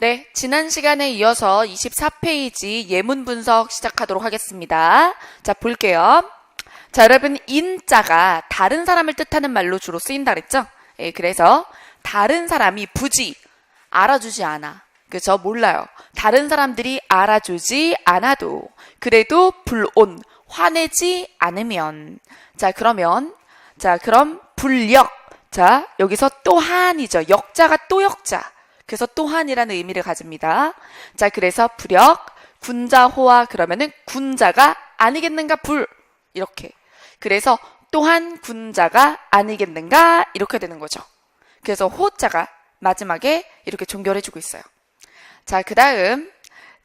네, 지난 시간에 이어서 24페이지 예문 분석 시작하도록 하겠습니다. 자, 볼게요. 자, 여러분, 인자가 다른 사람을 뜻하는 말로 주로 쓰인다 그랬죠? 예, 그래서 다른 사람이 굳이 알아주지 않아. 그죠? 몰라요. 다른 사람들이 알아주지 않아도 그래도 불온, 화내지 않으면 그럼 불역. 자, 여기서 또한이죠. 역자가 또 역자. 그래서 또한이라는 의미를 가집니다. 자, 그래서 불역, 군자호화 그러면은 군자가 아니겠는가 불 이렇게. 그래서 또한 군자가 아니겠는가 이렇게 되는 거죠. 그래서 호자가 마지막에 이렇게 종결해주고 있어요. 자, 그 다음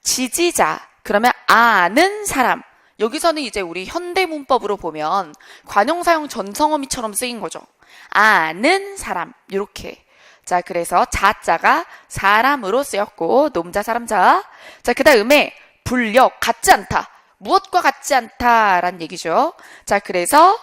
지지자 그러면 아는 사람. 여기서는 이제 우리 현대문법으로 보면 관용사용 전성어미처럼 쓰인 거죠. 아는 사람 이렇게. 자, 그래서 자자가 사람으로 쓰였고 놈자 사람자. 자, 그 다음에 불역 같지 않다. 무엇과 같지 않다라는 얘기죠. 자, 그래서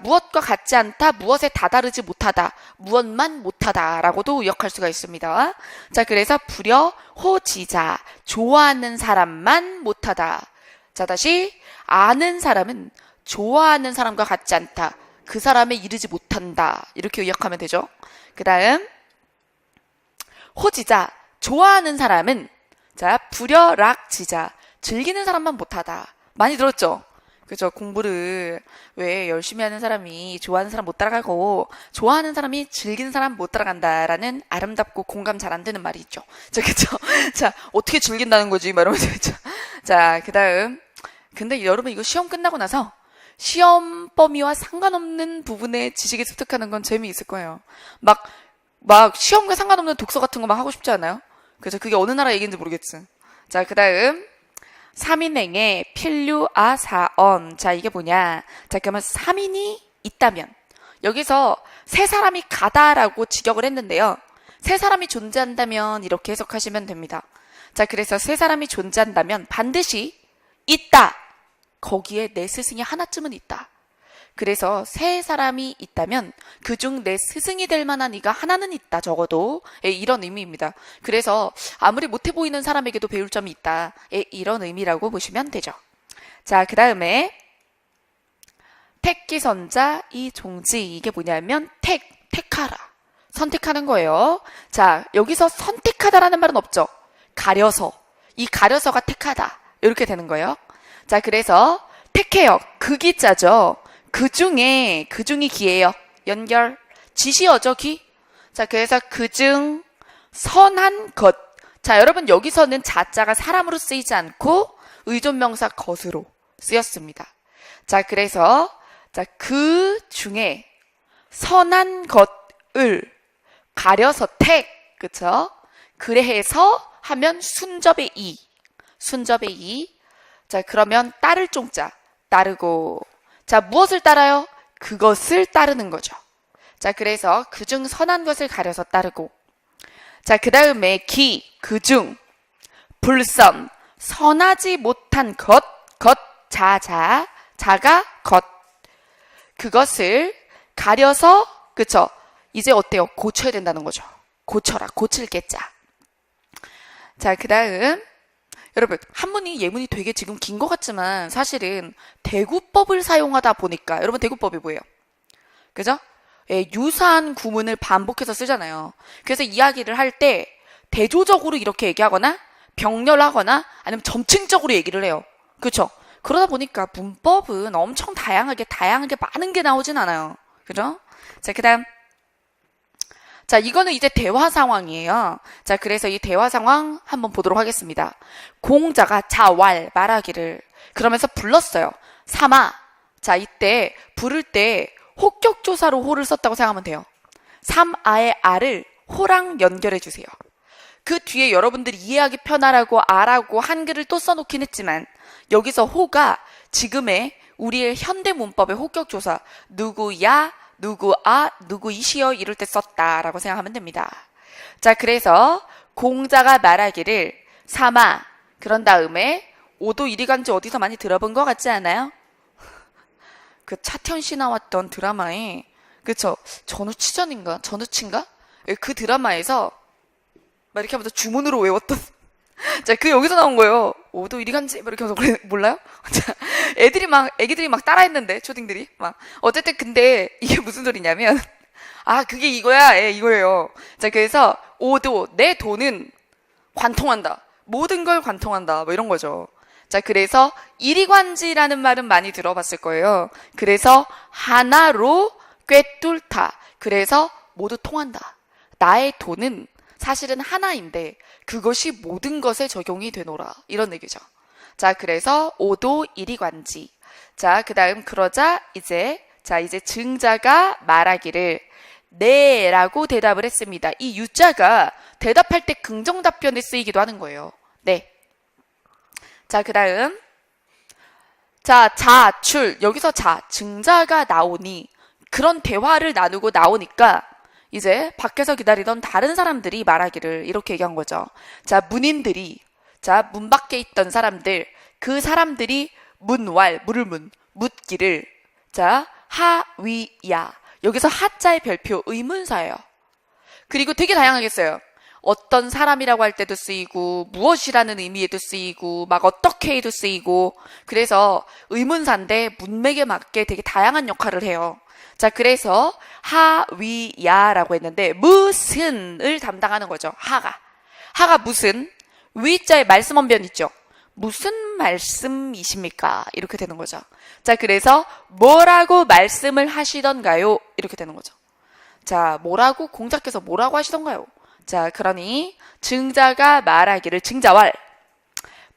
무엇과 같지 않다, 무엇에 다다르지 못하다, 무엇만 못하다라고도 의역할 수가 있습니다. 자, 그래서 불여 호지자 좋아하는 사람만 못하다. 자, 다시 아는 사람은 좋아하는 사람과 같지 않다. 그 사람에 이르지 못한다. 이렇게 의역하면 되죠. 그 다음 호지자 좋아하는 사람은 불여락지자 즐기는 사람만 못하다. 많이 들었죠? 그죠? 공부를 왜 열심히 하는 사람이 좋아하는 사람 못 따라가고 좋아하는 사람이 즐기는 사람 못 따라간다라는 아름답고 공감 잘 안 되는 말이 있죠. 그죠? 자, 어떻게 즐긴다는 거지? 이러면서 그죠? 자, 그 다음 근데 여러분 이거 시험 끝나고 나서 시험 범위와 상관없는 부분에 지식을 습득하는 건 재미있을 거예요. 막 시험과 상관없는 독서 같은 거 막 하고 싶지 않아요? 그래서 그게 어느 나라 얘기인지 모르겠지. 자, 그 다음 3인행의 필류아사언. 자, 이게 뭐냐? 자, 그러면 3인이 있다면 여기서 세 사람이 가다라고 직역을 했는데요. 세 사람이 존재한다면 이렇게 해석하시면 됩니다. 자, 그래서 세 사람이 존재한다면 반드시 있다. 거기에 내 스승이 하나쯤은 있다. 그래서 세 사람이 있다면 그중 내 스승이 될 만한 이가 하나는 있다. 적어도 이런 의미입니다. 그래서 아무리 못해 보이는 사람에게도 배울 점이 있다. 이런 의미라고 보시면 되죠. 자, 그 다음에 택기선자 이종지. 이게 뭐냐면 택하라. 선택하는 거예요. 자, 여기서 선택하다라는 말은 없죠. 가려서. 이 가려서가 택하다. 이렇게 되는 거예요. 자, 그래서 택해요. 극이자죠. 그중이 기예요. 연결. 지시어죠, 기. 자, 그래서 그중 선한 것. 자, 여러분 여기서는 자자가 사람으로 쓰이지 않고 의존명사 것으로 쓰였습니다. 자, 그래서 그 중에 선한 것을 가려서 택. 그쵸? 그래서 하면 순접의 이. 순접의 이. 자, 그러면 따를 종자. 따르고. 자, 무엇을 따라요? 그것을 따르는 거죠. 자, 그래서 그중 선한 것을 가려서 따르고. 자, 그 다음에 그중, 불선, 선하지 못한 자가 것. 그것을 가려서, 그쵸? 이제 어때요? 고쳐야 된다는 거죠. 고쳐라, 고칠 게자. 자, 그 다음. 여러분, 한문이 예문이 되게 지금 긴 것 같지만 사실은 대구법을 사용하다 보니까 여러분 대구법이 뭐예요? 그죠? 예, 유사한 구문을 반복해서 쓰잖아요. 그래서 이야기를 할 때 대조적으로 이렇게 얘기하거나 병렬하거나 아니면 점층적으로 얘기를 해요. 그렇죠? 그러다 보니까 문법은 엄청 다양하게 많은 게 나오진 않아요. 그죠? 자, 그다음 자, 이거는 이제 대화 상황이에요. 자, 그래서 이 대화 상황 한번 보도록 하겠습니다. 공자가 말하기를 그러면서 불렀어요. 삼아. 자, 이때 부를 때 호격조사로 호를 썼다고 생각하면 돼요. 삼아의 아를 호랑 연결해 주세요. 그 뒤에 여러분들이 이해하기 편하라고 아라고 한글을 또 써놓긴 했지만 여기서 호가 지금의 우리의 현대 문법의 호격조사 누구야, 누구이시여 이럴 때 썼다라고 생각하면 됩니다. 자, 그래서 공자가 말하기를 삼아. 그런 다음에 오도 이리 간지 어디서 많이 들어본 것 같지 않아요? 그 차태현 씨 나왔던 드라마에 그쵸? 전우치인가? 그 드라마에서 막 이렇게 하면서 주문으로 외웠던. 자, 그 여기서 나온 거예요. 5도 1이 간지 막 이렇게 하면서 몰라요? 자, 애기들이 막 따라했는데 초딩들이 막 어쨌든 근데 이게 무슨 소리냐면 그게 이거야. 예, 이거예요. 자, 그래서 5도 내 돈은 관통한다. 모든 걸 관통한다. 뭐 이런 거죠. 자, 그래서 이리관지라는 말은 많이 들어봤을 거예요. 그래서 하나로 꿰뚫다. 그래서 모두 통한다. 나의 돈은 사실은 하나인데 그것이 모든 것에 적용이 되노라. 이런 얘기죠. 자, 그래서 오도 이리관지. 자, 그 다음 그러자 이제 증자가 말하기를 네 라고 대답을 했습니다. 이 유자가 대답할 때 긍정답변에 쓰이기도 하는 거예요. 네. 자, 그 다음 자출. 여기서 증자가 나오니 그런 대화를 나누고 나오니까 이제 밖에서 기다리던 다른 사람들이 말하기를 이렇게 얘기한 거죠. 자, 문인들이, 문 밖에 있던 사람들, 그 사람들이 물을 묻기를, 하위야. 여기서 하자의 별표 의문사예요. 그리고 되게 다양하게 써요. 어떤 사람이라고 할 때도 쓰이고, 무엇이라는 의미에도 쓰이고, 막 어떻게에도 쓰이고, 그래서 의문사인데 문맥에 맞게 되게 다양한 역할을 해요. 자, 그래서 하위야라고 했는데 무슨을 담당하는 거죠. 하가 무슨, 위자에 말씀 언변 있죠. 무슨 말씀이십니까? 이렇게 되는 거죠. 자, 그래서 뭐라고 말씀을 하시던가요? 이렇게 되는 거죠. 자, 뭐라고 공자께서 뭐라고 하시던가요? 자, 그러니 증자가 말하기를 증자왈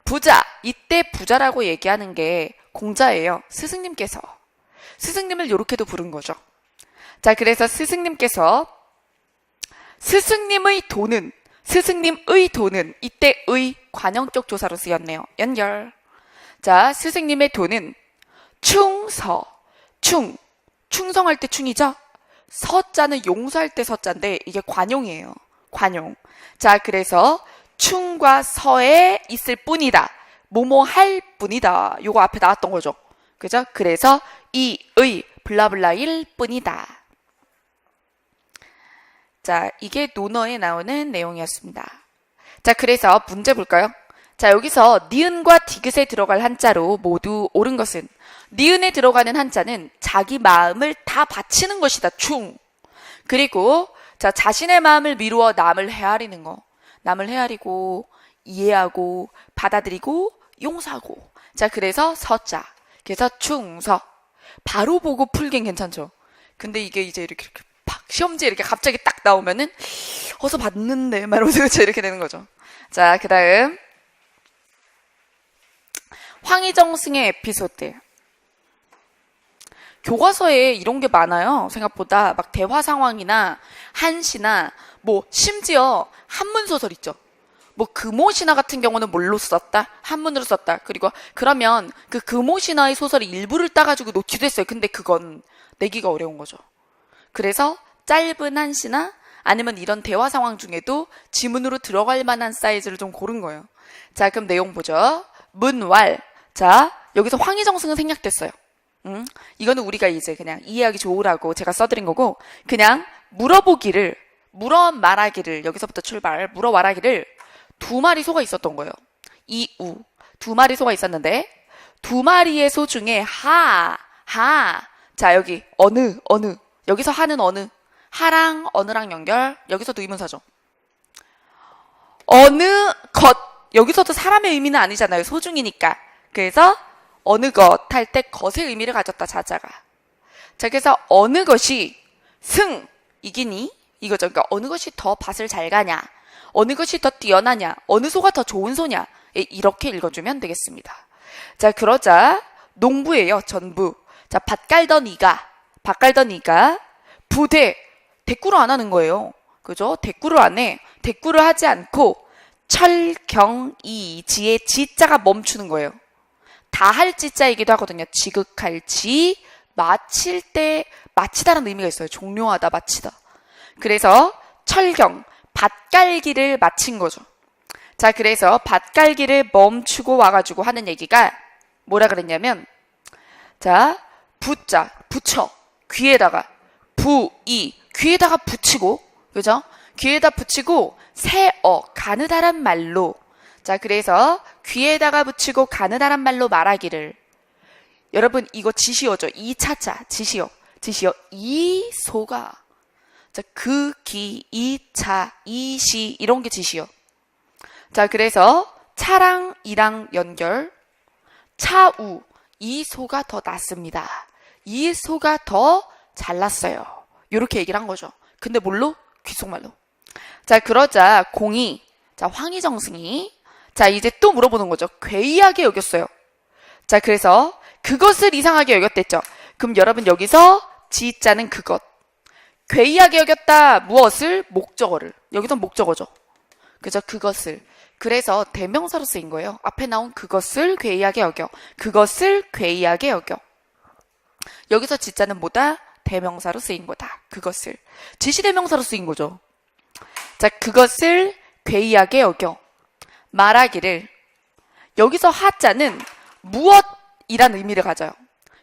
부자, 이때 부자라고 얘기하는 게 공자예요. 스승님을 이렇게도 부른 거죠. 자, 그래서 스승님께서 스승님의 돈은 이때 의 관형격 조사로 쓰였네요. 연결. 자, 스승님의 돈은 충성할 때 충이죠. 서자는 용서할 때 서자인데 이게 관용이에요. 관용. 자, 그래서 충과 서에 있을 뿐이다. 뭐뭐 할 뿐이다. 요거 앞에 나왔던 거죠. 그죠? 그래서 이의 블라블라일 뿐이다. 자, 이게 논어에 나오는 내용이었습니다. 자, 그래서 문제 볼까요? 자, 여기서 니은과 디귿에 들어갈 한자로 모두 옳은 것은 니은에 들어가는 한자는 자기 마음을 다 바치는 것이다. 충. 그리고 자신의 마음을 미루어 남을 헤아리는 거. 남을 헤아리고 이해하고 받아들이고 용서하고. 자, 그래서 서자. 그래서 충서. 바로 보고 풀긴 괜찮죠. 근데 이게 이제 이렇게 팍 시험지에 이렇게 갑자기 딱 나오면은 어서 봤는데 말하면서 이렇게 되는 거죠. 자, 그 다음 황희정승의 에피소드. 교과서에 이런 게 많아요. 생각보다 막 대화 상황이나 한시나 뭐 심지어 한문 소설 있죠. 뭐 금오신화 같은 경우는 뭘로 썼다? 한문으로 썼다. 그리고 그러면 그 금오신화의 소설의 일부를 따가지고 놓기도 했어요. 근데 그건 내기가 어려운 거죠. 그래서 짧은 한시나 아니면 이런 대화 상황 중에도 지문으로 들어갈 만한 사이즈를 좀 고른 거예요. 자, 그럼 내용 보죠. 문왈. 자, 여기서 황희정승은 생략됐어요. 이거는 우리가 이제 그냥 이해하기 좋으라고 제가 써드린 거고, 그냥 물어 말하기를, 여기서부터 출발, 물어 말하기를 두 마리 소가 있었던 거예요. 이우. 두 마리 소가 있었는데, 두 마리의 소 중에 자, 여기 어느. 여기서 하는 어느. 하랑 어느랑 연결. 여기서도 의문사죠. 어느 것. 여기서도 사람의 의미는 아니잖아요. 소중이니까. 그래서 어느 것 할 때 것의 의미를 가졌다. 자자가. 자, 그래서 어느 것이 이기니? 이거죠. 그러니까 어느 것이 더 밭을 잘 가냐. 어느 것이 더 뛰어나냐. 어느 소가 더 좋은 소냐. 이렇게 읽어주면 되겠습니다. 자, 그러자 농부예요. 전부. 자, 밭 깔던 이가 대꾸를 안 하는 거예요. 그죠? 대꾸를 안 해. 대꾸를 하지 않고 철경이지의 지자가 멈추는 거예요. 다 할 지자이기도 하거든요. 지극할 지, 마칠 때 마치다라는 의미가 있어요. 종료하다, 마치다. 그래서 철경, 밭갈기를 마친 거죠. 자, 그래서 밭갈기를 멈추고 와가지고 하는 얘기가 뭐라 그랬냐면, 자, 부자, 붙여, 귀에다가, 귀에다가 붙이고, 그죠? 귀에다 붙이고 새어 가느다란 말로. 자, 그래서 귀에다가 붙이고 가느다란 말로 말하기를. 여러분 이거 지시어죠. 이 차차 지시어. 지시어 이 소가. 자, 그 기, 이 차, 이 시 이런 게 지시어. 자, 그래서 차랑 이랑 연결. 차우 이 소가 더 낫습니다. 이 소가 더 잘났어요. 이렇게 얘기를 한 거죠. 근데 뭘로? 귓속말로. 자, 그러자 공이, 자, 황희정승이, 자, 이제 또 물어보는 거죠. 괴이하게 여겼어요. 자, 그래서 그것을 이상하게 여겼댔죠. 그럼 여러분 여기서 지자는 그것. 괴이하게 여겼다. 무엇을? 목적어를. 여기서 목적어죠. 그죠? 그것을. 그래서 대명사로 쓰인 거예요. 앞에 나온 그것을 괴이하게 여겨. 그것을 괴이하게 여겨. 여기서 지자는 뭐다? 대명사로 쓰인 거다. 그것을. 지시대명사로 쓰인 거죠. 자, 그것을 괴이하게 여겨. 말하기를. 여기서 하자는 무엇이라는 의미를 가져요.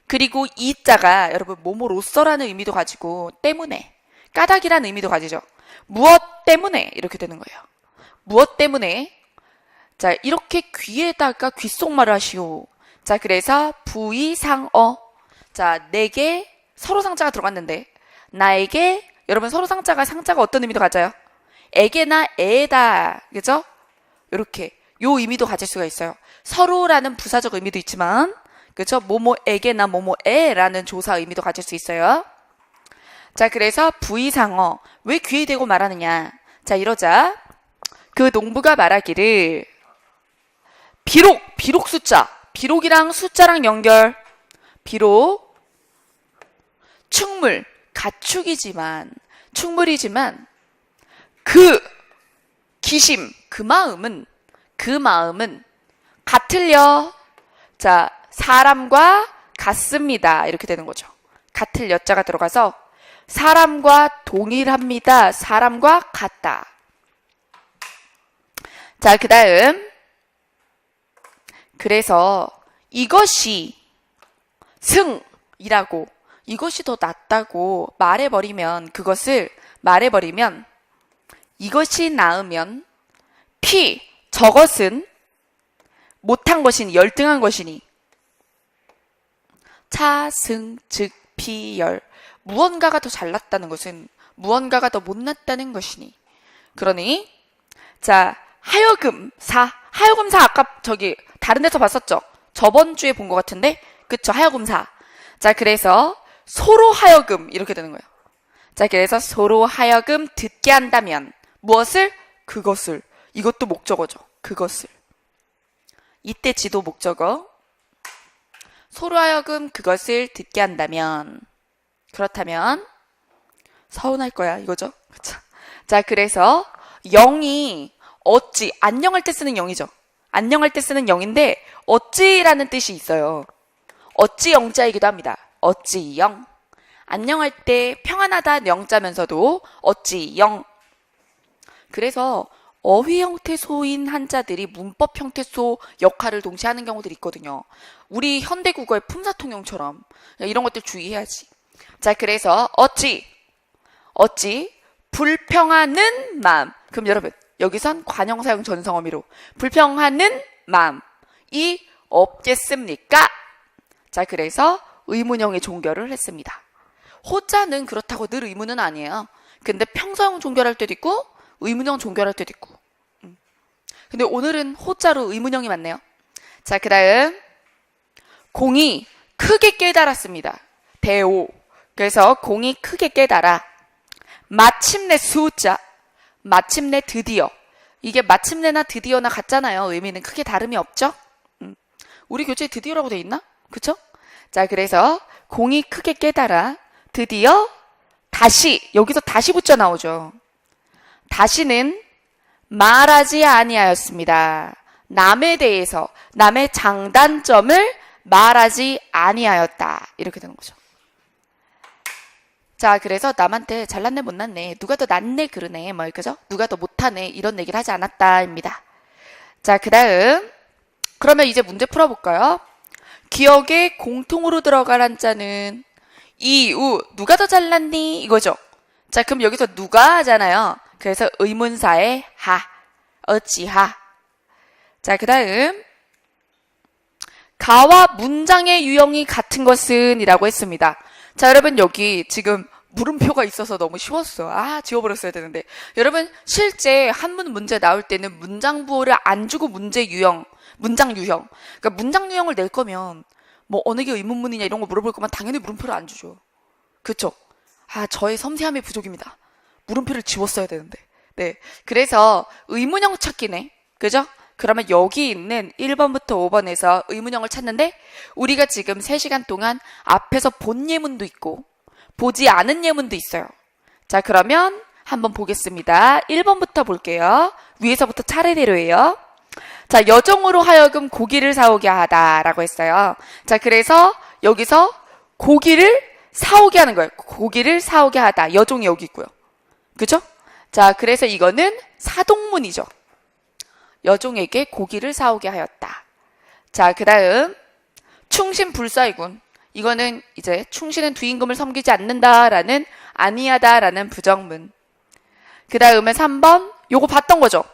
그리고 이자가 여러분 뭐뭐로서라는 의미도 가지고 때문에, 까닭이라는 의미도 가지죠. 무엇 때문에 이렇게 되는 거예요. 무엇 때문에. 자, 이렇게 귀에다가 귓속말을 하시오. 자, 그래서 부의상어. 자, 내게 서로 상자가 들어갔는데 나에게, 여러분 서로 상자가 어떤 의미도 가져요? 에게나 에다. 그죠? 이렇게 요 의미도 가질 수가 있어요. 서로라는 부사적 의미도 있지만, 그죠? 뭐뭐에게나 뭐뭐에라는 조사 의미도 가질 수 있어요. 자, 그래서 부의상어. 왜 귀에 대고 말하느냐? 자, 이러자 그 농부가 말하기를 비록 숫자. 비록이랑 숫자랑 연결. 비록 충물, 가축이지만, 충물이지만 그 기심, 그 마음은 같을려. 자, 사람과 같습니다. 이렇게 되는 거죠. 같을 여자가 들어가서 사람과 동일합니다. 사람과 같다. 자, 그 다음. 그래서 이것이 승이라고, 이것이 더 낫다고 말해버리면 이것이 나으면 저것은 못한 것이니, 열등한 것이니. 차승 즉 피열. 무언가가 더 잘났다는 것은 무언가가 더 못났다는 것이니. 그러니 자, 하여금사 아까 저기 다른 데서 봤었죠? 저번 주에 본 것 같은데, 그쵸? 하여금사. 자, 그래서 소로 하여금 이렇게 되는 거예요. 자, 그래서 소로 하여금 듣게 한다면 무엇을? 그것을. 이것도 목적어죠. 그것을. 이때 지도 목적어. 소로 하여금 그것을 듣게 한다면, 그렇다면 서운할 거야 이거죠. 그쵸? 자, 그래서 영이 어찌, 안녕할 때 쓰는 영이죠. 안녕할 때 쓰는 영인데 어찌라는 뜻이 있어요. 어찌 영자이기도 합니다. 어찌 영. 안녕할 때 평안하다 영자면서도 어찌 영. 그래서 어휘 형태소인 한자들이 문법 형태소 역할을 동시에 하는 경우들이 있거든요. 우리 현대국어의 품사통용처럼 이런 것들 주의해야지. 자, 그래서 어찌 불평하는 마음. 그럼 여러분 여기선 관형사용 전성어미로 불평하는 마음이 없겠습니까? 자, 그래서 의문형의 종결을 했습니다. 호자는 그렇다고 늘 의문은 아니에요. 근데 평서형 종결할 때도 있고 의문형 종결할 때도 있고. 근데 오늘은 호자로 의문형이 많네요. 자, 그 다음 공이 크게 깨달았습니다. 대오. 그래서 공이 크게 깨달아. 마침내 수자. 마침내 드디어. 이게 마침내나 드디어나 같잖아요. 의미는 크게 다름이 없죠? 우리 교재에 드디어라고 돼 있나? 그쵸? 자, 그래서 공이 크게 깨달아. 드디어 다시. 여기서 다시 붙자 나오죠. 다시는 말하지 아니하였습니다. 남에 대해서, 남의 장단점을 말하지 아니하였다. 이렇게 되는 거죠. 자, 그래서 남한테 잘났네 못났네, 누가 더 낫네 그러네, 뭐 그죠? 누가 더 못하네 이런 얘기를 하지 않았다입니다. 자, 그 다음 그러면 이제 문제 풀어볼까요? 기억에 공통으로 들어갈 한자는 이, 우. 누가 더 잘났니? 이거죠. 자, 그럼 여기서 누가 하잖아요. 그래서 의문사의 하, 어찌하. 자, 그 다음 가와 문장의 유형이 같은 것은 이라고 했습니다. 자, 여러분 여기 지금 물음표가 있어서 너무 쉬웠어. 지워버렸어야 되는데. 여러분 실제 한문 문제 나올 때는 문장 부호를 안 주고 문장 유형. 그러니까 문장 유형을 낼 거면 뭐 어느 게 의문문이냐 이런 거 물어볼 거면 당연히 물음표를 안 주죠. 그쵸? 저의 섬세함의 부족입니다. 물음표를 지웠어야 되는데. 네. 그래서 의문형 찾기네. 그죠? 그러면 여기 있는 1번부터 5번에서 의문형을 찾는데 우리가 지금 3시간 동안 앞에서 본 예문도 있고 보지 않은 예문도 있어요. 자, 그러면 한번 보겠습니다. 1번부터 볼게요. 위에서부터 차례대로예요. 자, 여종으로 하여금 고기를 사오게 하다라고 했어요. 자, 그래서 여기서 고기를 사오게 하는 거예요. 고기를 사오게 하다. 여종이 여기 있고요. 그죠? 자, 그래서 이거는 사동문이죠. 여종에게 고기를 사오게 하였다. 자, 그 다음 충신불사이군. 이거는 이제 충신은 두임금을 섬기지 않는다라는 아니하다라는 부정문. 그 다음에 3번 요거 봤던 거죠.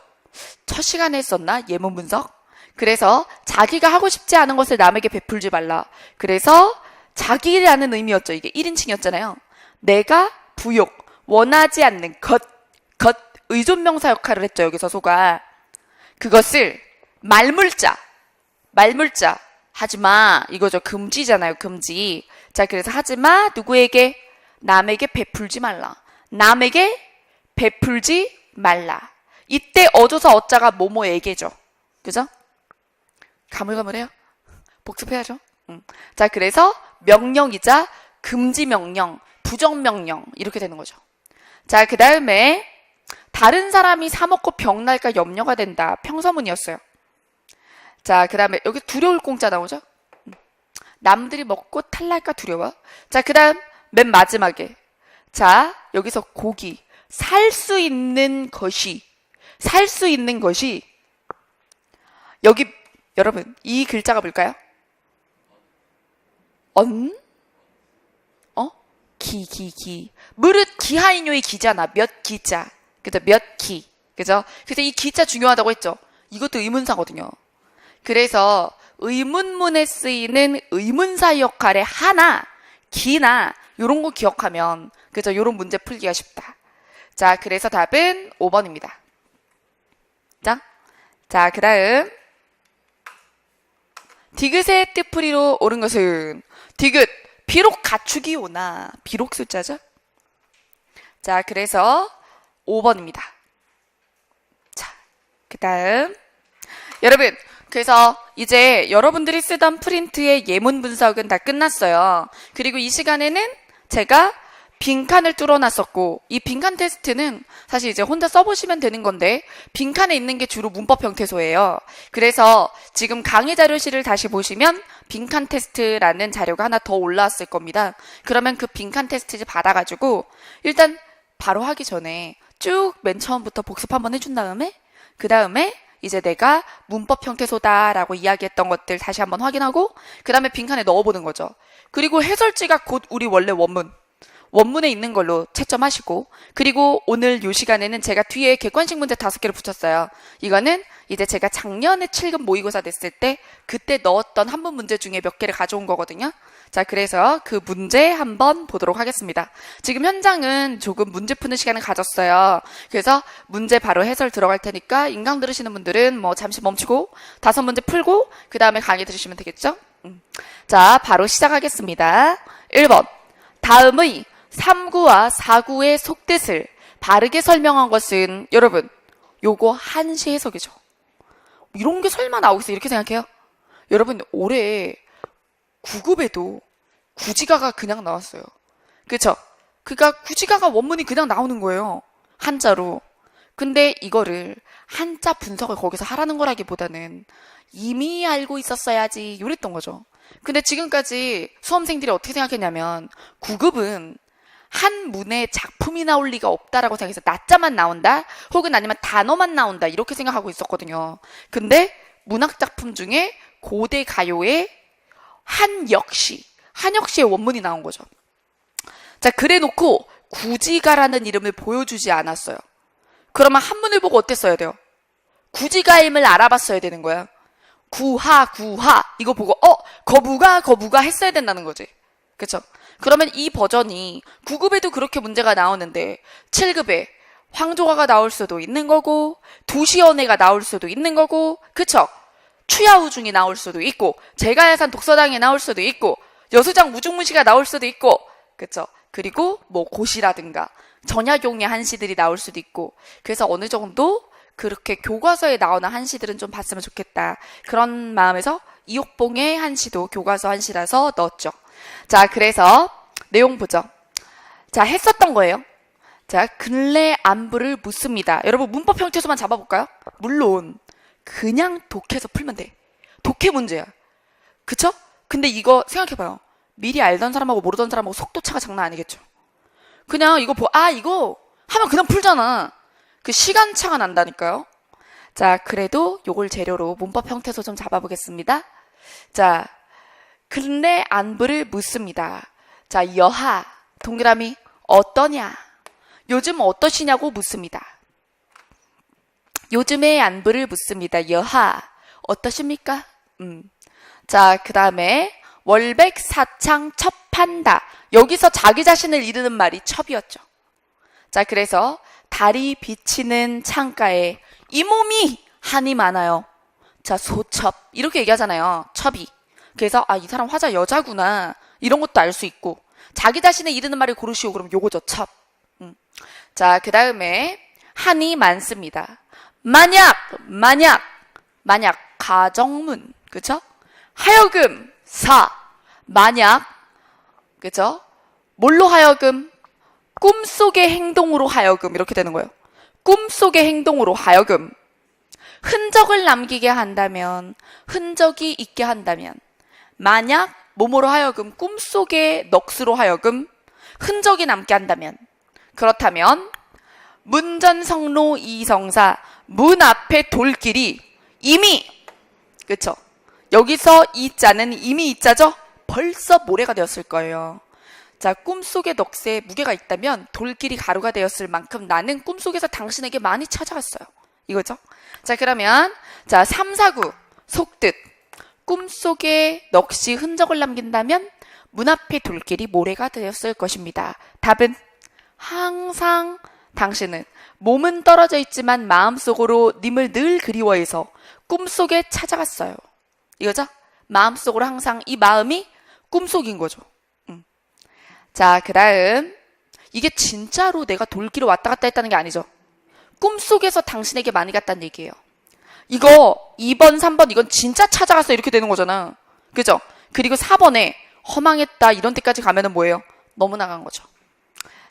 첫 시간에 했었나? 예문 분석. 그래서 자기가 하고 싶지 않은 것을 남에게 베풀지 말라. 그래서 자기라는 의미였죠. 이게 1인칭이었잖아요. 내가 부욕, 원하지 않는 것, 의존명사 역할을 했죠. 여기서 소가. 그것을 말물자 하지마 이거죠. 금지잖아요. 금지. 자, 그래서 하지마 누구에게? 남에게 베풀지 말라. 남에게 베풀지 말라. 이때 어조사 어자가 뭐뭐에게죠. 그죠? 가물가물해요? 복습해야죠. 자, 그래서 명령이자 금지 명령, 부정 명령 이렇게 되는 거죠. 자, 그 다음에 다른 사람이 사먹고 병날까 염려가 된다. 평서문이었어요. 자, 그 다음에 여기 두려울 공짜 나오죠? 남들이 먹고 탈날까 두려워. 자, 그 다음 맨 마지막에 자, 여기서 고기 살 수 있는 것이 여기 여러분 이 글자가 뭘까요? 기. 무릇 기하인요의 기잖아. 몇 기자. 그죠? 몇 기. 그죠? 그래서 이 기자 중요하다고 했죠. 이것도 의문사거든요. 그래서 의문문에 쓰이는 의문사 역할의 하나, 기나 요런 거 기억하면 그죠? 요런 문제 풀기가 쉽다. 자, 그래서 답은 5번입니다. 자, 그 다음 디귿의 뜻풀이로 옳은 것은 디귿 비록 가축이 오나 비록 숫자죠? 자, 그래서 5번입니다. 자, 그 다음 여러분 그래서 이제 여러분들이 쓰던 프린트의 예문 분석은 다 끝났어요. 그리고 이 시간에는 제가 빈칸을 뚫어놨었고 이 빈칸 테스트는 사실 이제 혼자 써보시면 되는 건데 빈칸에 있는 게 주로 문법 형태소예요. 그래서 지금 강의 자료실을 다시 보시면 빈칸 테스트라는 자료가 하나 더 올라왔을 겁니다. 그러면 그 빈칸 테스트 받아가지고 일단 바로 하기 전에 쭉 맨 처음부터 복습 한번 해준 다음에 그 다음에 이제 내가 문법 형태소다라고 이야기했던 것들 다시 한번 확인하고 그 다음에 빈칸에 넣어보는 거죠. 그리고 해설지가 곧 우리 원래 원문에 있는 걸로 채점하시고 그리고 오늘 요 시간에는 제가 뒤에 객관식 문제 5개를 붙였어요. 이거는 이제 제가 작년에 7급 모의고사 냈을 때 그때 넣었던 한문 문제 중에 몇 개를 가져온 거거든요. 자, 그래서 그 문제 한번 보도록 하겠습니다. 지금 현장은 조금 문제 푸는 시간을 가졌어요. 그래서 문제 바로 해설 들어갈 테니까 인강 들으시는 분들은 뭐 잠시 멈추고 5문제 풀고 그 다음에 강의 들으시면 되겠죠? 자, 바로 시작하겠습니다. 1번 다음의 3구와 4구의 속뜻을 바르게 설명한 것은 여러분 요거 한시 해석이죠. 이런 게 설마 나오겠어요? 이렇게 생각해요? 여러분 올해 9급에도 구지가가 그냥 나왔어요. 그쵸? 그러니까 구지가가 원문이 그냥 나오는 거예요. 한자로. 근데 이거를 한자 분석을 거기서 하라는 거라기보다는 이미 알고 있었어야지 이랬던 거죠. 근데 지금까지 수험생들이 어떻게 생각했냐면 9급은 한 문에 작품이 나올 리가 없다라고 생각해서 낮자만 나온다 혹은 아니면 단어만 나온다 이렇게 생각하고 있었거든요. 근데 문학작품 중에 고대 가요에 한역시의 원문이 나온 거죠. 자, 그래 놓고 구지가라는 이름을 보여주지 않았어요. 그러면 한문을 보고 어땠 써야 돼요? 구지가임을 알아봤어야 되는 거야. 구하 이거 보고 거부가 했어야 된다는 거지. 그쵸? 그러면 이 버전이 9급에도 그렇게 문제가 나오는데 7급에 황조가가 나올 수도 있는 거고 도시연애가 나올 수도 있는 거고 그쵸? 추야우중이 나올 수도 있고 제갈산 독서당이 나올 수도 있고 여수장 무중무시가 나올 수도 있고 그쵸? 그리고 뭐 고시라든가 전야경의 한시들이 나올 수도 있고 그래서 어느 정도 그렇게 교과서에 나오는 한시들은 좀 봤으면 좋겠다. 그런 마음에서 이옥봉의 한시도 교과서 한시라서 넣었죠. 자, 그래서 내용 보죠. 자, 했었던 거예요. 자, 근래 안부를 묻습니다. 여러분 문법 형태소만 잡아볼까요? 물론 그냥 독해서 풀면 돼. 독해 문제야. 그쵸? 근데 이거 생각해봐요. 미리 알던 사람하고 모르던 사람하고 속도차가 장난 아니겠죠. 그냥 이거 이거 하면 그냥 풀잖아. 그 시간차가 난다니까요. 자, 그래도 요걸 재료로 문법 형태소 좀 잡아보겠습니다. 자, 근래 안부를 묻습니다. 자, 여하, 동그라미, 어떠냐? 요즘 어떠시냐고 묻습니다. 요즘의 안부를 묻습니다. 여하, 어떠십니까? 자, 그 다음에 월백사창 첩한다. 여기서 자기 자신을 이르는 말이 첩이었죠. 자, 그래서 달이 비치는 창가에 이 몸이 한이 많아요. 자, 소첩 이렇게 얘기하잖아요. 첩이. 그래서 이 사람 화자 여자구나 이런 것도 알 수 있고 자기 자신을 이르는 말을 고르시오. 그럼 요거죠. 첩. 자, 그 다음에 한이 많습니다. 만약 가정문 그쵸? 하여금 만약 그쵸? 뭘로 하여금? 꿈속의 행동으로 하여금 이렇게 되는 거예요. 꿈속의 행동으로 하여금 흔적을 남기게 한다면 흔적이 있게 한다면 만약 뭐뭐로 하여금 꿈속의 넋으로 하여금 흔적이 남게 한다면 그렇다면 문전성로 이성사 문 앞에 돌길이 이미 그쵸? 여기서 이자는 이미 이자죠? 벌써 모래가 되었을 거예요. 자, 꿈속의 넋에 무게가 있다면 돌길이 가루가 되었을 만큼 나는 꿈속에서 당신에게 많이 찾아갔어요. 이거죠? 자, 그러면 자 3, 4구 속뜻 꿈속의 넋이 흔적을 남긴다면 문 앞의 돌길이 모래가 되었을 것입니다. 답은 항상 당신은 몸은 떨어져 있지만 마음속으로 님을 늘 그리워해서 꿈속에 찾아갔어요. 이거죠? 마음속으로 항상 이 마음이 꿈속인 거죠. 자, 그 다음 이게 진짜로 내가 돌길을 왔다 갔다 했다는 게 아니죠. 꿈속에서 당신에게 많이 갔다는 얘기예요. 이거 2번, 3번 이건 진짜 찾아갔어 이렇게 되는 거잖아. 그죠? 그리고 4번에 허망했다 이런 데까지 가면은 뭐예요? 너무 나간 거죠.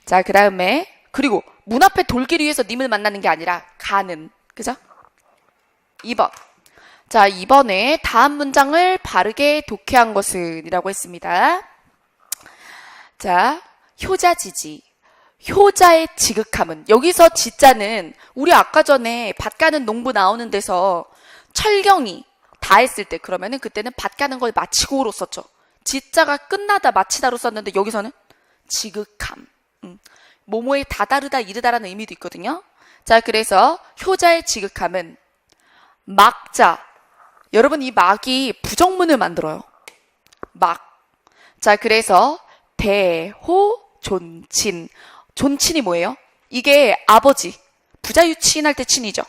자, 그 다음에 그리고 문 앞에 돌길 위해서 님을 만나는 게 아니라 가는. 그죠? 2번. 자, 이번에 다음 문장을 바르게 독해한 것은 이라고 했습니다. 자, 효자지지. 효자의 지극함은 여기서 지자는 우리 아까 전에 밭 가는 농부 나오는 데서 철경이 다 했을 때 그러면은 그때는 밭 가는 걸 마치고로 썼죠. 지자가 끝나다 마치다로 썼는데 여기서는 지극함. 뭐뭐에 다다르다 이르다라는 의미도 있거든요. 자, 그래서 효자의 지극함은 막자. 여러분 이 막이 부정문을 만들어요. 막. 자, 그래서 대호존친. 존친이 뭐예요? 이게 아버지, 부자유치인할 때 친이죠.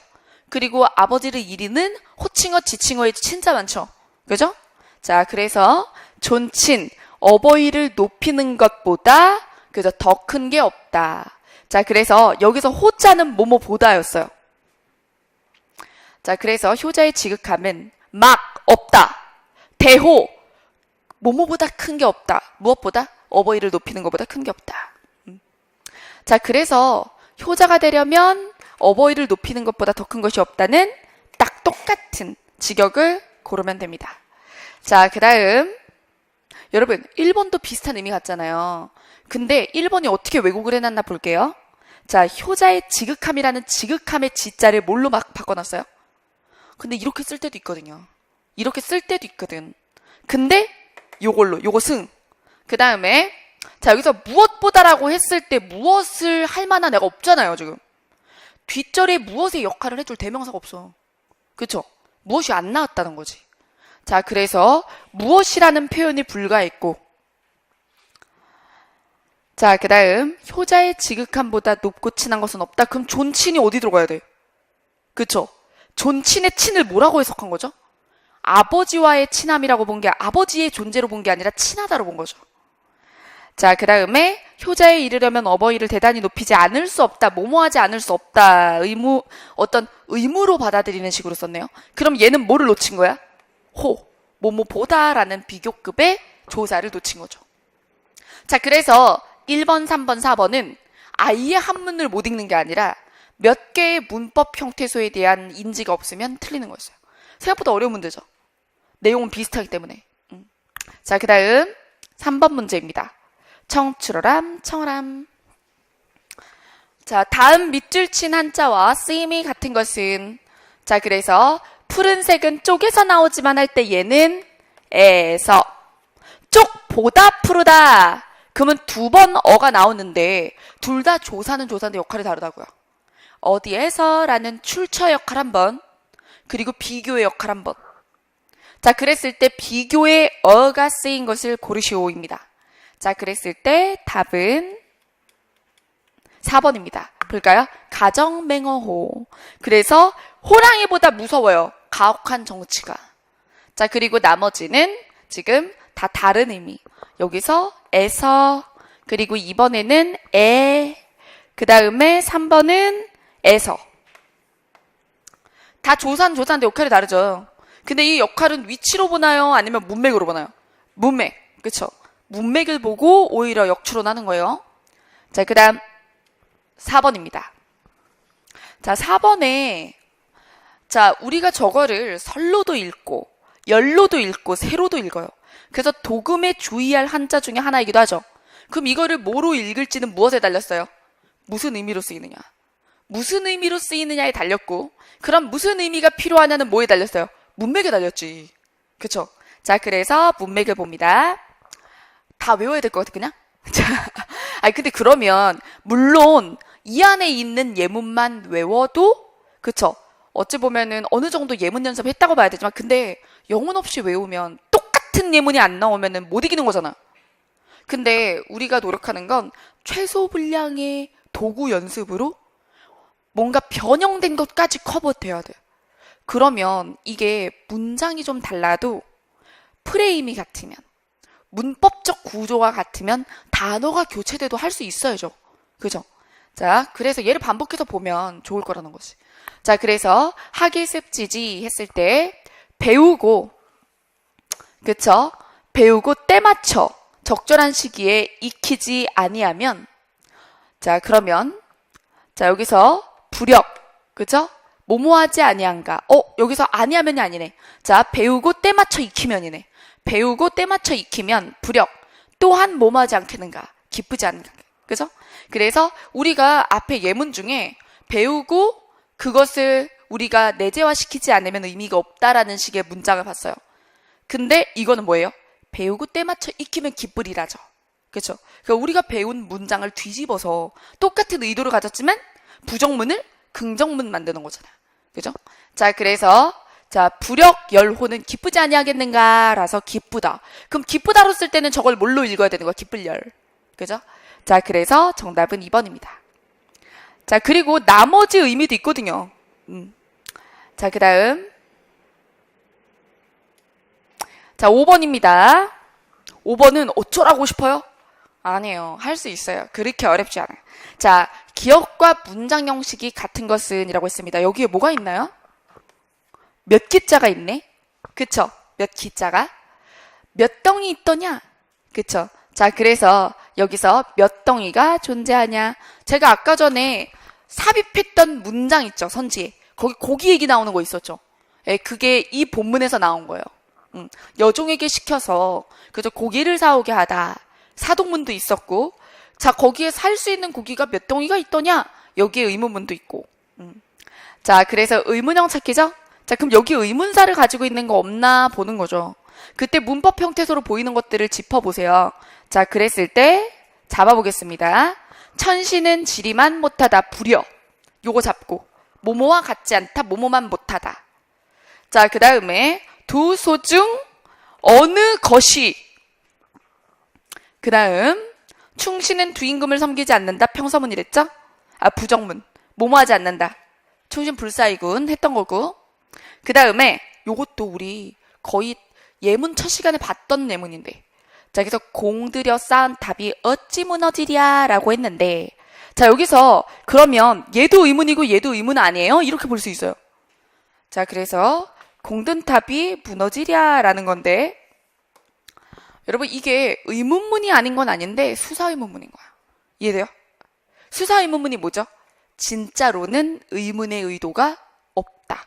그리고 아버지를 이르는 호칭어, 지칭어에 친자 많죠. 그죠? 자, 그래서 존친, 어버이를 높이는 것보다 그죠? 더 큰 게 없다. 자, 그래서 여기서 호자는 뭐뭐보다였어요. 자, 그래서 효자의 지극함은 막, 없다. 대호, 뭐뭐보다 큰 게 없다. 무엇보다? 어버이를 높이는 것보다 큰 게 없다. 자, 그래서 효자가 되려면 어버이를 높이는 것보다 더 큰 것이 없다는 딱 똑같은 직역을 고르면 됩니다. 자, 그 다음 여러분 1번도 비슷한 의미 같잖아요. 근데 1번이 어떻게 왜곡을 해놨나 볼게요. 자, 효자의 지극함이라는 지극함의 지자를 뭘로 막 바꿔놨어요? 근데 이렇게 쓸 때도 있거든요. 이렇게 쓸 때도 있거든. 근데 요거 승. 그 다음에 자, 여기서 무엇보다라고 했을 때 무엇을 할 만한 애가 없잖아요, 지금. 뒷절에 무엇의 역할을 해줄 대명사가 없어. 그쵸? 무엇이 안 나왔다는 거지. 자, 그래서 무엇이라는 표현이 불가했고, 자, 그 다음 효자의 지극함보다 높고 친한 것은 없다. 그럼 존친이 어디 들어가야 돼? 그쵸? 존친의 친을 뭐라고 해석한 거죠? 아버지와의 친함이라고 본 게 아버지의 존재로 본 게 아니라 친하다로 본 거죠. 자, 그 다음에 효자에 이르려면 어버이를 대단히 높이지 않을 수 없다. 뭐뭐하지 않을 수 없다. 어떤 의무로 받아들이는 식으로 썼네요. 그럼 얘는 뭐를 놓친 거야? 뭐뭐보다라는 비교급의 조사를 놓친 거죠. 자, 그래서 1번, 3번, 4번은 아예 한문을 못 읽는 게 아니라 몇 개의 문법 형태소에 대한 인지가 없으면 틀리는 거였어요. 생각보다 어려운 문제죠. 내용은 비슷하기 때문에. 자, 그 다음 3번 문제입니다. 청출어람, 청어람. 자, 다음 밑줄 친 한자와 쓰임이 같은 것은, 자, 그래서 푸른색은 쪽에서 나오지만 할 때 얘는 에서. 쪽보다 푸르다. 그러면 두 번 어가 나오는데 둘 다 조사는 조사인데 역할이 다르다고요. 어디에서라는 출처 역할 한 번, 그리고 비교의 역할 한 번. 자, 그랬을 때 비교의 어가 쓰인 것을 고르시오입니다. 자, 그랬을 때 답은 4번입니다. 볼까요? 가정맹어호. 그래서 호랑이보다 무서워요. 가혹한 정치가. 자, 그리고 나머지는 지금 다 다른 의미. 여기서 에서, 그리고 2번에는 그 다음에 3번은 에서. 다 조사인데 역할이 다르죠. 근데 이 역할은 위치로 보나요? 아니면 문맥으로 보나요? 문맥. 그쵸? 문맥을 보고 오히려 역추론하는 거예요. 자, 그 다음 4번입니다. 자, 4번에 자, 우리가 저거를 설로도 읽고 열로도 읽고 세로도 읽어요. 그래서 도금에 주의할 한자 중에 하나이기도 하죠. 그럼 이거를 뭐로 읽을지는 무엇에 달렸어요? 무슨 의미로 쓰이느냐. 무슨 의미로 쓰이느냐에 달렸고, 그럼 무슨 의미가 필요하냐는 뭐에 달렸어요? 문맥에 달렸지. 그쵸? 자, 그래서 문맥을 봅니다. 다 외워야 될 것 같아, 그냥? 자, 아니, 근데 그러면, 물론, 이 안에 있는 예문만 외워도, 그쵸? 어찌 보면은 어느 정도 예문 연습했다고 봐야 되지만, 근데 영혼 없이 외우면 똑같은 예문이 안 나오면은 못 이기는 거잖아. 근데 우리가 노력하는 건 최소 분량의 도구 연습으로 뭔가 변형된 것까지 커버돼야 돼. 그러면 이게 문장이 좀 달라도 프레임이 같으면, 문법적 구조가 같으면 단어가 교체돼도 할 수 있어야죠. 그죠? 자, 그래서 얘를 반복해서 보면 좋을 거라는 거지. 자, 그래서 하기습지지 했을 때 배우고, 그쵸? 배우고 때 맞춰 적절한 시기에 익히지 아니하면, 자, 그러면 자, 여기서 부력, 그죠? 뭐뭐하지 아니한가? 여기서 아니하면이 아니네. 자, 배우고 때 맞춰 익히면이네. 배우고 때 맞춰 익히면 부력, 또한 뭐뭐하지 않겠는가? 기쁘지 않은가? 그죠? 그래서 우리가 앞에 예문 중에 배우고 그것을 우리가 내재화시키지 않으면 의미가 없다라는 식의 문장을 봤어요. 근데 이거는 뭐예요? 배우고 때 맞춰 익히면 기쁘리라죠. 그렇죠? 그러니까 우리가 배운 문장을 뒤집어서 똑같은 의도를 가졌지만 부정문을 긍정문 만드는 거잖아요. 그죠? 자, 그래서 자, 부력 열호는 기쁘지 아니하겠는가? 라서 기쁘다. 그럼 기쁘다로 쓸 때는 저걸 뭘로 읽어야 되는 거야? 기쁠 열. 그죠? 자, 그래서 정답은 2번입니다. 자, 그리고 나머지 의미도 있거든요. 자, 그 다음. 자, 5번입니다. 5번은 어쩌라고 싶어요? 아니에요. 할 수 있어요. 그렇게 어렵지 않아요. 자, 기억과 문장 형식이 같은 것은 이라고 했습니다. 여기에 뭐가 있나요? 몇 기자가 있네? 그쵸? 몇 기자가? 몇 덩이 있더냐? 그쵸? 자, 그래서 여기서 몇 덩이가 존재하냐? 제가 아까 전에 삽입했던 문장 있죠? 선지에. 거기 고기 얘기 나오는 거 있었죠? 예, 그게 이 본문에서 나온 거예요. 여종에게 시켜서 그저 고기를 사오게 하다. 사동문도 있었고, 자, 거기에 살 수 있는 고기가 몇 덩이가 있더냐? 여기에 의문문도 있고. 자, 그래서 의문형 찾기죠? 자, 그럼 여기 의문사를 가지고 있는 거 없나 보는 거죠. 그때 문법 형태소로 보이는 것들을 짚어보세요. 자, 그랬을 때 잡아보겠습니다. 천시는 지리만 못하다 부려. 요거 잡고 뭐뭐와 같지 않다, 뭐뭐만 못하다. 자, 그 다음에 두 소 중 어느 것이. 그 다음 충신은 두 임금을 섬기지 않는다. 평서문이랬죠? 아, 부정문. 뭐뭐하지 않는다. 충신 불사이군 했던 거고. 그 다음에 요것도 우리 거의 예문 첫 시간에 봤던 예문인데, 자, 그래서 공들여 쌓은 답이 어찌 무너지랴 라고 했는데, 자, 여기서 그러면 얘도 의문이고 얘도 의문 아니에요? 이렇게 볼 수 있어요. 자, 그래서 공든 답이 무너지랴 라는 건데, 여러분 이게 의문문이 아닌 건 아닌데 수사 의문문인 거야. 이해돼요? 수사 의문문이 뭐죠? 진짜로는 의문의 의도가 없다.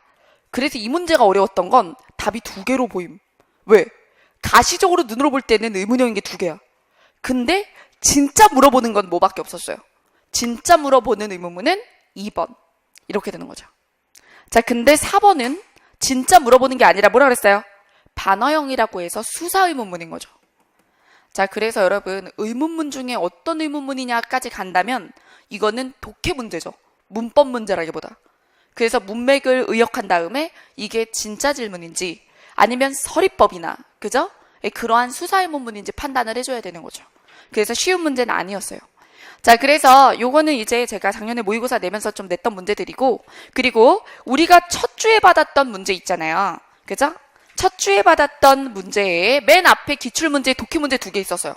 그래서 이 문제가 어려웠던 건 답이 두 개로 보임. 왜? 가시적으로 눈으로 볼 때는 의문형인 게 두 개야. 근데 진짜 물어보는 건 뭐밖에 없었어요. 진짜 물어보는 의문문은 2번. 이렇게 되는 거죠. 자, 근데 4번은 진짜 물어보는 게 아니라 뭐라 그랬어요? 반어형이라고 해서 수사 의문문인 거죠. 자, 그래서 여러분 의문문 중에 어떤 의문문이냐까지 간다면 이거는 독해 문제죠. 문법 문제라기보다. 그래서 문맥을 의역한 다음에 이게 진짜 질문인지 아니면 서리법이나, 그죠? 그러한 수사 의문문인지 판단을 해줘야 되는 거죠. 그래서 쉬운 문제는 아니었어요. 자, 그래서 요거는 이제 제가 작년에 모의고사 내면서 좀 냈던 문제들이고, 그리고 우리가 첫 주에 받았던 문제 있잖아요. 그죠? 첫 주에 받았던 문제에 맨 앞에 기출문제, 독해 문제 2개 있었어요.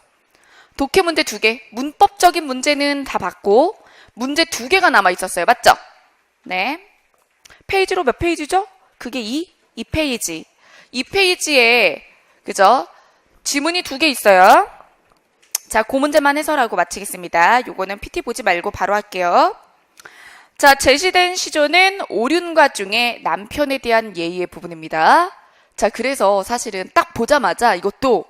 독해 문제 2개, 문법적인 문제는 다 받고 문제 2개가 남아 있었어요. 맞죠? 네. 페이지로 몇 페이지죠? 그게 2페이지. 2페이지에, 그죠? 지문이 2개 있어요. 자, 그 문제만 해설하고 마치겠습니다. 요거는 PT 보지 말고 바로 할게요. 자, 제시된 시조는 오륜과 중에 남편에 대한 예의의 부분입니다. 자, 그래서 사실은 딱 보자마자 이것도,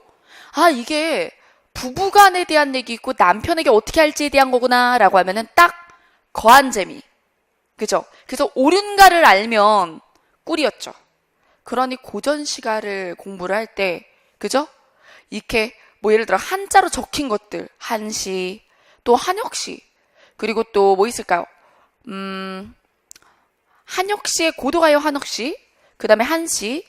아, 이게 부부간에 대한 얘기고 남편에게 어떻게 할지에 대한 거구나 라고 하면은 딱 거한 재미. 그죠? 그래서 오륜가를 알면 꿀이었죠. 그러니 고전시가를 공부를 할 때, 그죠? 이렇게 뭐 예를 들어 한자로 적힌 것들, 한시, 또 한역시, 그리고 또 뭐 있을까요? 한역시의 고도가요 한역시, 그 다음에 한시,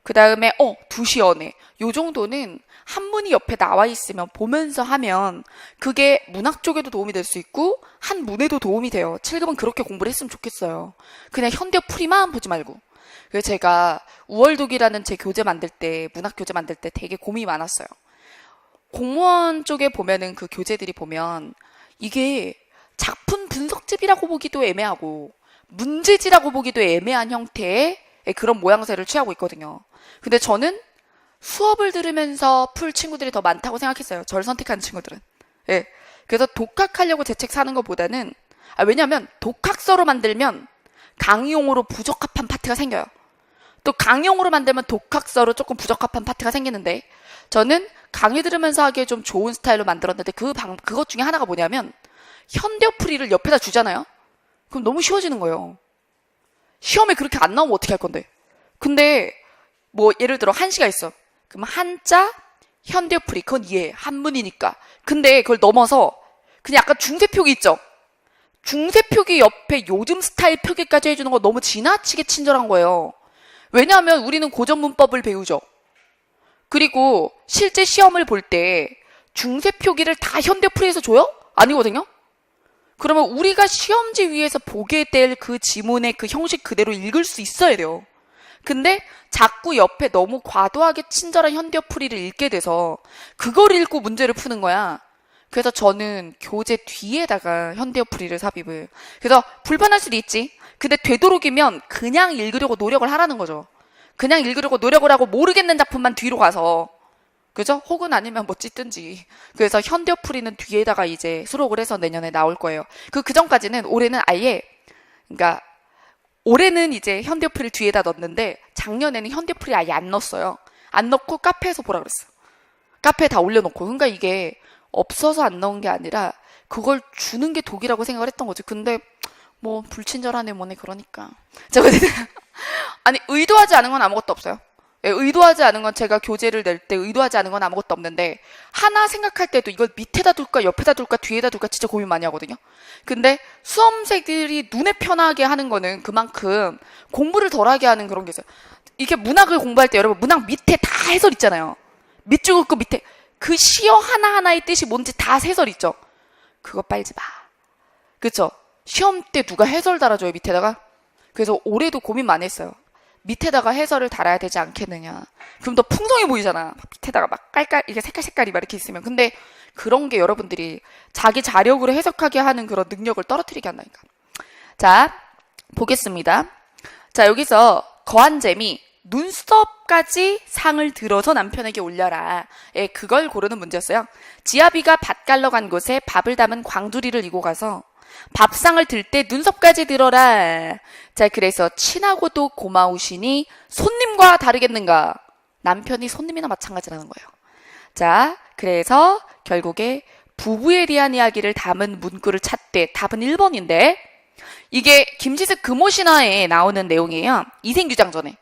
그 다음에 두시연애. 요 정도는 한문이 옆에 나와 있으면 보면서 하면 그게 문학 쪽에도 도움이 될 수 있고 한문에도 도움이 돼요. 7급은 그렇게 공부를 했으면 좋겠어요. 그냥 현대풀이만 보지 말고. 그래서 제가 우월독이라는 제 교재 만들 때, 문학 교재 만들 때 되게 고민이 많았어요. 공무원 쪽에 보면은 그 교재들이 보면 이게 작품 분석집이라고 보기도 애매하고 문제지라고 보기도 애매한 형태의 그런 모양새를 취하고 있거든요. 근데 저는 수업을 들으면서 풀 친구들이 더 많다고 생각했어요. 저를 선택한 친구들은. 예. 그래서 독학하려고 제 책 사는 것보다는, 왜냐면 독학서로 만들면 강의용으로 부적합한 파트가 생겨요. 또 강의용으로 만들면 독학서로 조금 부적합한 파트가 생기는데, 저는 강의 들으면서 하기에 좀 좋은 스타일로 만들었는데 그것 중에 하나가 뭐냐면 현대풀이를 옆에다 주잖아요. 그럼 너무 쉬워지는 거예요. 시험에 그렇게 안 나오면 어떻게 할 건데. 근데 뭐 예를 들어 한시가 있어. 그럼 한자 현대풀이, 그건 이해해. 한문이니까. 근데 그걸 넘어서 그냥 약간 중세표기 있죠. 중세표기 옆에 요즘 스타일 표기까지 해주는 거 너무 지나치게 친절한 거예요. 왜냐하면 우리는 고전문법을 배우죠. 그리고 실제 시험을 볼 때 중세표기를 다 현대풀이에서 줘요? 아니거든요? 그러면 우리가 시험지 위에서 보게 될 그 지문의 그 형식 그대로 읽을 수 있어야 돼요. 근데 자꾸 옆에 너무 과도하게 친절한 현대풀이를 읽게 돼서 그걸 읽고 문제를 푸는 거야. 그래서 저는 교재 뒤에다가 현대풀이를 삽입을. 그래서 불편할 수도 있지. 근데 되도록이면 그냥 읽으려고 노력을 하라는 거죠. 그냥 읽으려고 노력을 하고 모르겠는 작품만 뒤로 가서, 그죠? 혹은 아니면 뭐 찢든지. 그래서 현대풀이는 뒤에다가 이제 수록을 해서 내년에 나올 거예요. 그 전까지는 올해는 아예, 그러니까 올해는 이제 현대풀이를 뒤에다 넣었는데 작년에는 현대풀이 아예 안 넣었어요. 안 넣고 카페에서 보라 그랬어요. 카페에 다 올려놓고. 그러니까 이게 없어서 안 넣은 게 아니라 그걸 주는 게 독이라고 생각을 했던 거지. 근데 뭐 불친절하네 뭐네 그러니까. 아니 의도하지 않은 건 아무것도 없어요. 예, 의도하지 않은 건 제가 교재를 낼 때 의도하지 않은 건 아무것도 없는데 하나 생각할 때도 이걸 밑에다 둘까 옆에다 둘까 뒤에다 둘까 진짜 고민 많이 하거든요. 근데 수험생들이 눈에 편하게 하는 거는 그만큼 공부를 덜하게 하는 그런 게 있어요. 이게 문학을 공부할 때 여러분 문학 밑에 다 해설 있잖아요. 밑줄 긋고 밑에 그 시어 하나하나의 뜻이 뭔지 다 해설 있죠. 그거 빨지 마. 그쵸? 시험 때 누가 해설 달아줘요 밑에다가? 그래서 올해도 고민 많이 했어요. 밑에다가 해설을 달아야 되지 않겠느냐. 그럼 더 풍성해 보이잖아. 밑에다가 막 깔깔 이게 색깔이 막 이렇게 있으면. 근데 그런 게 여러분들이 자기 자력으로 해석하게 하는 그런 능력을 떨어뜨리게 한다니까. 자, 보겠습니다. 자, 여기서 거한잼이 눈썹까지 상을 들어서 남편에게 올려라. 예, 그걸 고르는 문제였어요. 지아비가 밭 갈러 간 곳에 밥을 담은 광두리를 이고 가서 밥상을 들 때 눈썹까지 들어라. 자, 그래서 친하고도 고마우시니 손님과 다르겠는가? 남편이 손님이나 마찬가지라는 거예요. 자, 그래서 결국에 부부에 대한 이야기를 담은 문구를 찾되 답은 1번인데 이게 김지숙 금오신화에 나오는 내용이에요. 이생규장전에.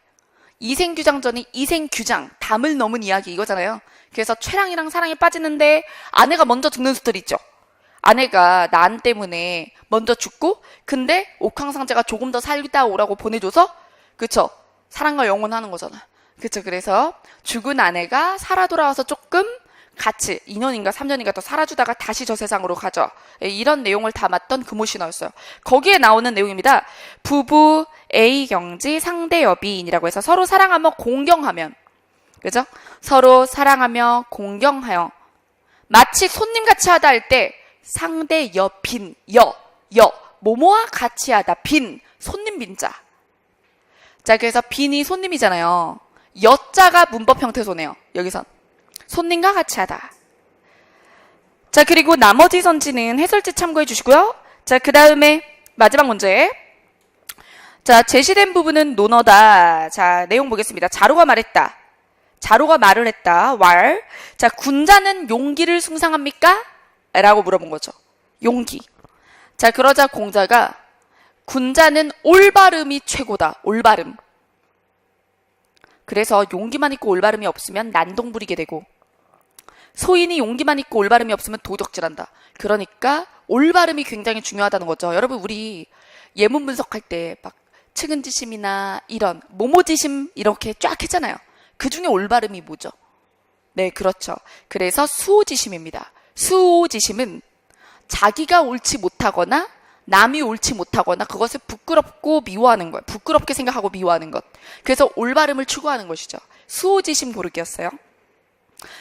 이생규장전이 이생규장, 담을 넘은 이야기 이거잖아요. 그래서 최랑이랑 사랑에 빠지는데 아내가 먼저 죽는 스토리 있죠. 아내가 난 때문에 먼저 죽고 근데 옥황상제가 조금 더 살다 오라고 보내줘서 그쵸? 사랑과 영원하는 거잖아. 그쵸? 그래서 죽은 아내가 살아 돌아와서 조금 같이 2년인가 3년인가 더 살아주다가 다시 저 세상으로 가죠. 이런 내용을 담았던 금오신화였어요. 거기에 나오는 내용입니다. 부부 A경지 상대 여비인이라고 해서 서로 사랑하며 공경하면 그죠? 서로 사랑하며 공경하여 마치 손님같이 하다 할 때 상대 여빈 뭐뭐와 같이 하다 빈 손님 빈자. 자, 그래서 빈이 손님이잖아요. 여자가 문법 형태소네요. 여기선 손님과 같이 하다. 자, 그리고 나머지 선지는 해설지 참고해 주시고요. 자, 그 다음에 마지막 문제. 자, 제시된 부분은 논어다. 자, 내용 보겠습니다. 자로가 말했다. 자로가 말을 했다. 왈. 자, 군자는 용기를 숭상합니까? 라고 물어본 거죠. 용기. 자, 그러자 공자가 군자는 올바름이 최고다. 올바름. 그래서 용기만 있고 올바름이 없으면 난동 부리게 되고 소인이 용기만 있고 올바름이 없으면 도적질한다. 그러니까 올바름이 굉장히 중요하다는 거죠. 여러분 우리 예문 분석할 때 막 측은지심이나 이런 모모지심 이렇게 쫙 했잖아요. 그 중에 올바름이 뭐죠? 네, 그렇죠. 그래서 수오지심입니다. 수오지심은 자기가 옳지 못하거나 남이 옳지 못하거나 그것을 부끄럽고 미워하는 거예요. 부끄럽게 생각하고 미워하는 것. 그래서 올바름을 추구하는 것이죠. 수오지심 고르기였어요.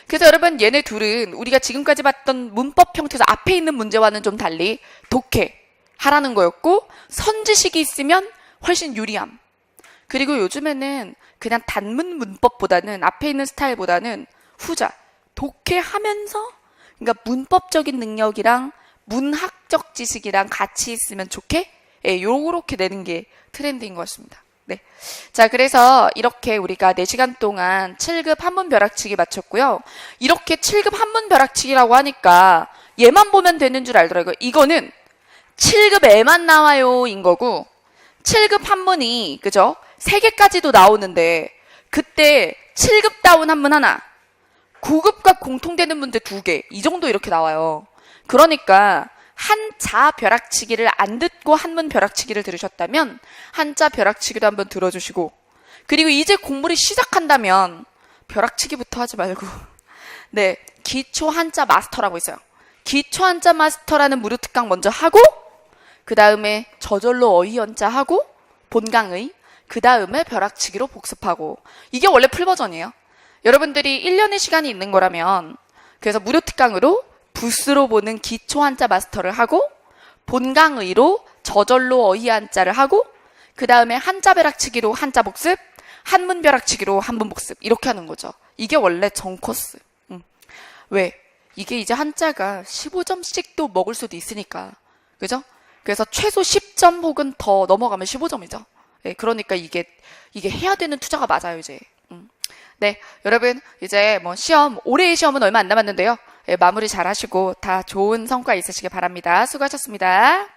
그래서 여러분 얘네 둘은 우리가 지금까지 봤던 문법 형태에서 앞에 있는 문제와는 좀 달리 독해하라는 거였고 선지식이 있으면 훨씬 유리함. 그리고 요즘에는 그냥 단문 문법보다는 앞에 있는 스타일보다는 후자 독해하면서 그러니까 문법적인 능력이랑 문학적 지식이랑 같이 있으면 좋게 요렇게 내는 게 트렌드인 것 같습니다. 네. 자, 그래서 이렇게 우리가 4시간 동안 7급 한문 벼락치기 마쳤고요. 이렇게 7급 한문 벼락치기라고 하니까 얘만 보면 되는 줄 알더라고요. 이거는 7급 애만 나와요 인 거고 7급 한문이 그죠? 3개까지도 나오는데 그때 7급다운 한문 하나 9급과 공통되는 문제 2개 이 정도 이렇게 나와요. 그러니까 한자 벼락치기를 안 듣고 한문 벼락치기를 들으셨다면 한자 벼락치기도 한번 들어주시고 그리고 이제 공부를 시작한다면 벼락치기부터 하지 말고 네 기초 한자 마스터라고 있어요. 기초 한자 마스터라는 무료 특강 먼저 하고 그 다음에 저절로 어휘연자 하고 본강의 그 다음에 벼락치기로 복습하고 이게 원래 풀버전이에요. 여러분들이 1년의 시간이 있는 거라면 그래서 무료 특강으로 부스로 보는 기초 한자 마스터를 하고 본강의로 저절로 어휘 한자를 하고 그 다음에 한자 벼락치기로 한자 복습 한문 벼락치기로 한문 복습 이렇게 하는 거죠. 이게 원래 전 코스. 왜? 이게 이제 한자가 15점씩도 먹을 수도 있으니까 그죠? 그래서 최소 10점 혹은 더 넘어가면 15점이죠. 네, 그러니까 이게 해야 되는 투자가 맞아요 이제. 네, 여러분 이제 뭐 올해의 시험은 얼마 안 남았는데요. 네, 마무리 잘 하시고 다 좋은 성과 있으시길 바랍니다. 수고하셨습니다.